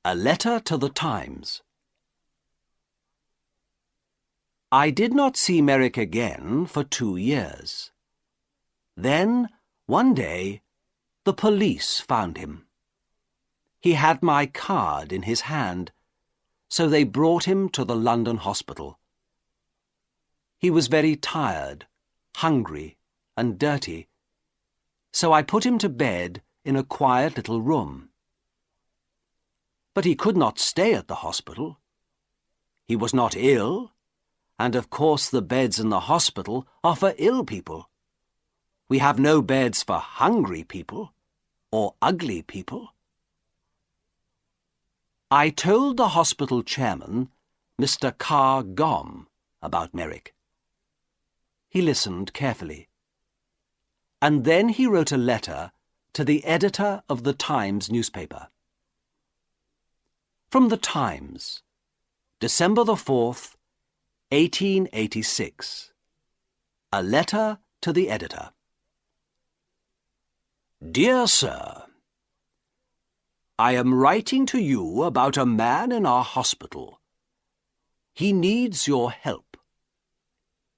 A letter to the Times. I did not see Merrick again for 2 years. Then, one day, the police found him. He had my card in his hand, so they brought him to the London hospital. He was very tired, hungry, and dirty, so I put him to bed in a quiet little room. But he could not stay at the hospital. He was not ill, and of course the beds in the hospital are for ill people. We have no beds for hungry people or ugly people. I told the hospital chairman, Mr. Carr Gom, about Merrick. He listened carefully. And then he wrote a letter to the editor of the Times newspaper. From the Times, December the 4th, 1886. A letter to the editor. Dear Sir, I am writing to you about a man in our hospital. He needs your help.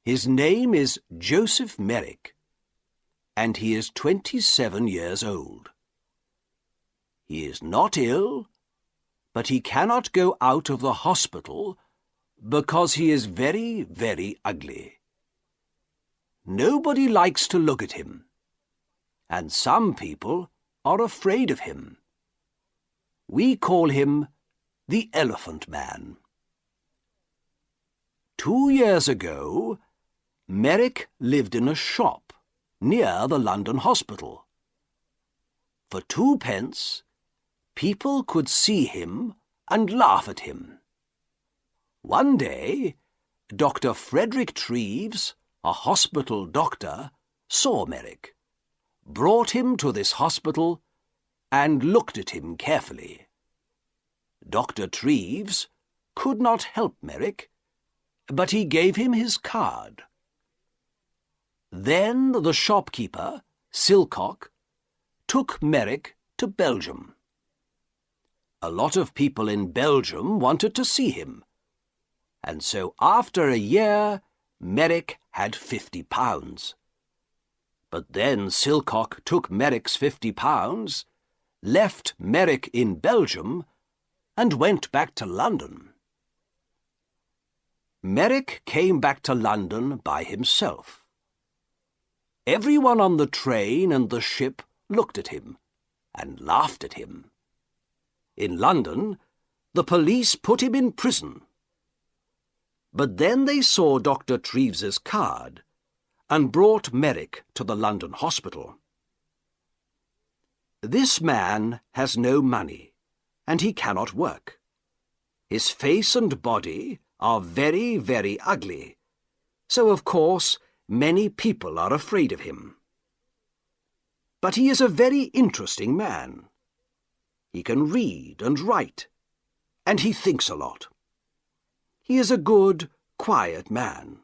His name is Joseph Merrick, and he is 27 years old. He is not ill, but he cannot go out of the hospital because he is very, very ugly. Nobody likes to look at him, and some people are afraid of him. We call him the Elephant Man. 2 years ago, Merrick lived in a shop near the London hospital. For 2 pence, people could see him and laugh at him. One day, Dr. Frederick Treves, a hospital doctor, saw Merrick, brought him to this hospital, and looked at him carefully. Dr. Treves could not help Merrick, but he gave him his card. Then the shopkeeper, Silcock, took Merrick to Belgium. A lot of people in Belgium wanted to see him, and so after a year, Merrick had £50. But then Silcock took Merrick's £50, left Merrick in Belgium, and went back to London. Merrick came back to London by himself. Everyone on the train and the ship looked at him and laughed at him. In London, the police put him in prison. But then they saw Dr. Treves's card and brought Merrick to the London hospital. This man has no money, and he cannot work. His face and body are very, very ugly, so of course many people are afraid of him. But he is a very interesting man. He can read and write, and he thinks a lot. He is a good, quiet man.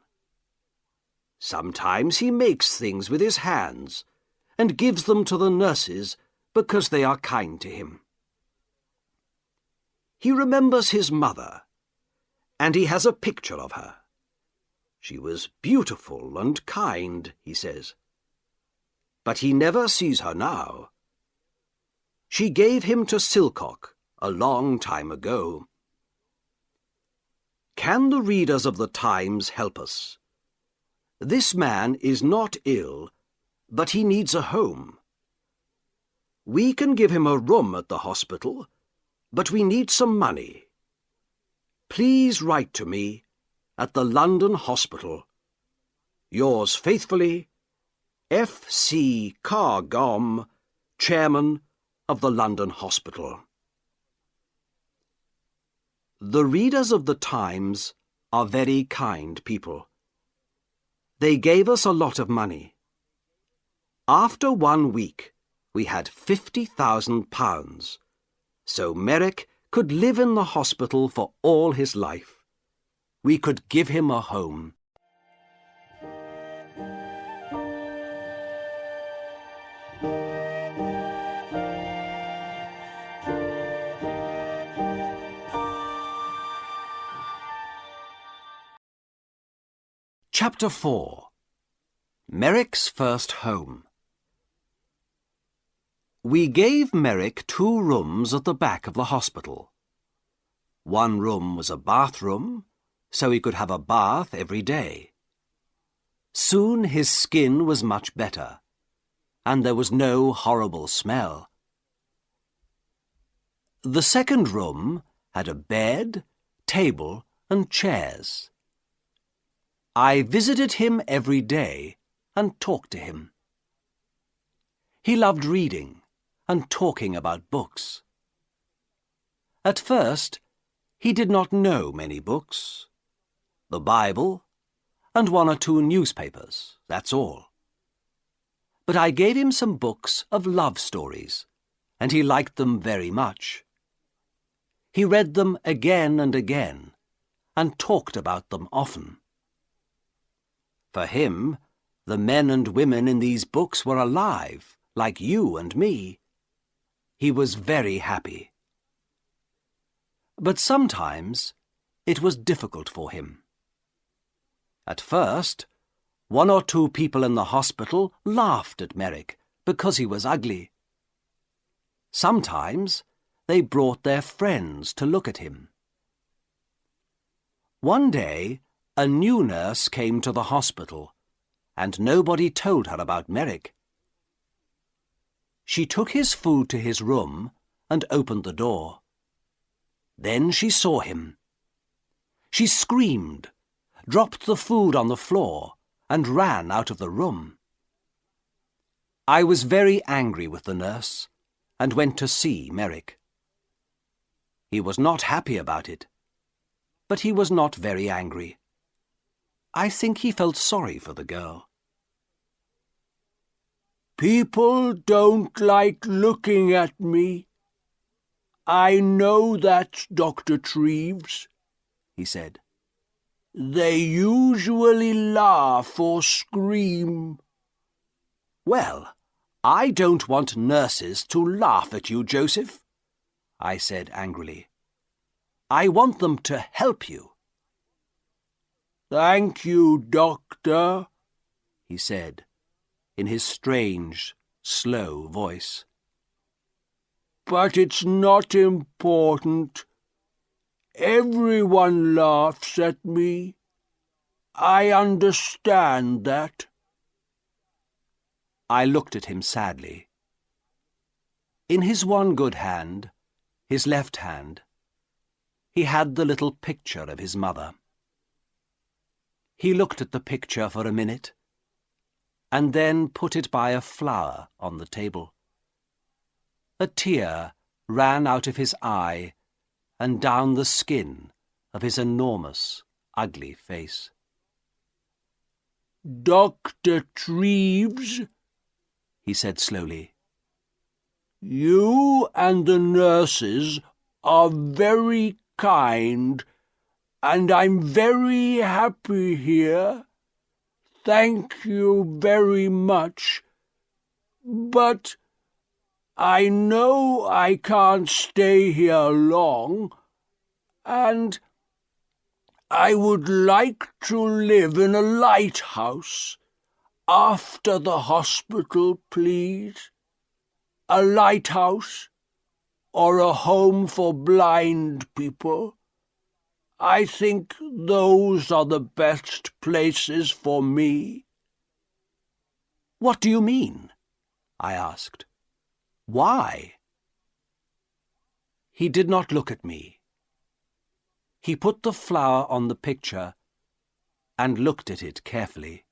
Sometimes he makes things with his hands and gives them to the nurses because they are kind to him. He remembers his mother, and he has a picture of her. She was beautiful and kind, he says. But he never sees her now. She gave him to Silcock a long time ago. Can the readers of the Times help us? This man is not ill, but he needs a home. We can give him a room at the hospital, but we need some money. Please write to me at the London Hospital. Yours faithfully, F. C. Carr Gom, Chairman of the London Hospital. The readers of the Times are very kind people. They gave us a lot of money. After 1 week, we had £50,000, so Merrick could live in the hospital for all his life. We could give him a home. Chapter 4. Merrick's First Home. We gave Merrick 2 rooms at the back of the hospital. One room was a bathroom, so he could have a bath every day. Soon his skin was much better, and there was no horrible smell. The second room had a bed, table, and chairs. I visited him every day and talked to him. He loved reading and talking about books. At first, he did not know many books. The Bible and 1 or 2 newspapers, that's all. But I gave him some books of love stories, and he liked them very much. He read them again and again, and talked about them often. For him, the men and women in these books were alive, like you and me. He was very happy. But sometimes it was difficult for him. At first, 1 or 2 people in the hospital laughed at Merrick because he was ugly. Sometimes they brought their friends to look at him. One day, a new nurse came to the hospital, and nobody told her about Merrick. She took his food to his room and opened the door. Then she saw him. She screamed, dropped the food on the floor, and ran out of the room. I was very angry with the nurse and went to see Merrick. He was not happy about it, but he was not very angry. I think he felt sorry for the girl. "People don't like looking at me. I know that, Dr. Treves," he said. "They usually laugh or scream." "Well, I don't want nurses to laugh at you, Joseph," I said angrily. "I want them to help you." "Thank you, Doctor," he said, in his strange, slow voice. "But it's not important. Everyone laughs at me. I understand that." I looked at him sadly. In his one good hand, his left hand, he had the little picture of his mother. He looked at the picture for a minute, and then put it by a flower on the table. A tear ran out of his eye and down the skin of his enormous, ugly face. "Dr. Treves," he said slowly, "you and the nurses are very kind, and I'm very happy here. Thank you very much. But I know I can't stay here long, and I would like to live in a lighthouse after the hospital, please. A lighthouse or a home for blind people. I think those are the best places for me." "What do you mean?" I asked. "Why?" He did not look at me. He put the flower on the picture and looked at it carefully.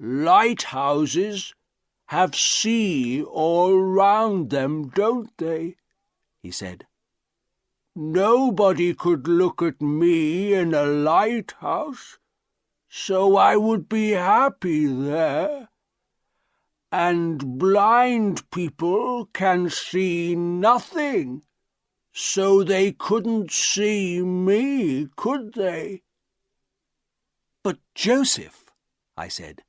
"Lighthouses have sea all round them, don't they?" he said. "Nobody could look at me in a lighthouse, so I would be happy there. And blind people can see nothing, so they couldn't see me, could they?" "But, Joseph," I said,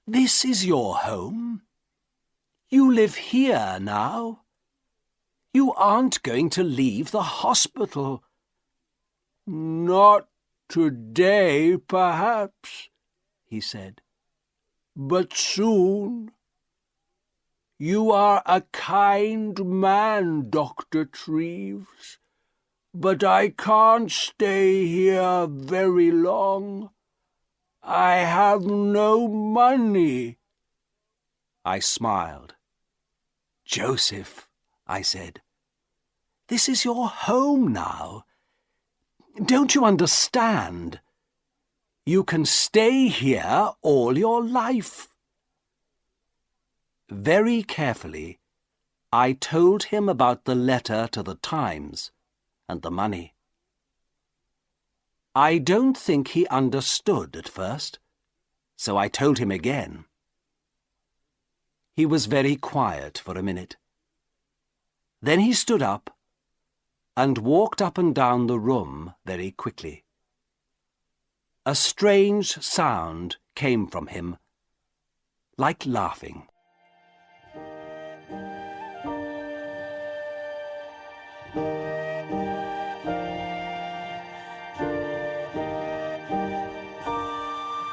"this is your home. You live here now. You aren't going to leave the hospital." "Not Today, perhaps, he said. but soon. You are a kind man, Dr. Treves, but I can't stay here very long. I have no money. I smiled. Joseph, I said, this is your home now. Don't you understand? You can stay here all your life. Very carefully, I told him about the letter to the Times and the money. I don't think he understood at first, so I told him again. He was very quiet for a minute. Then he stood up and walked up and down the room very quickly. A strange sound came from him, like laughing.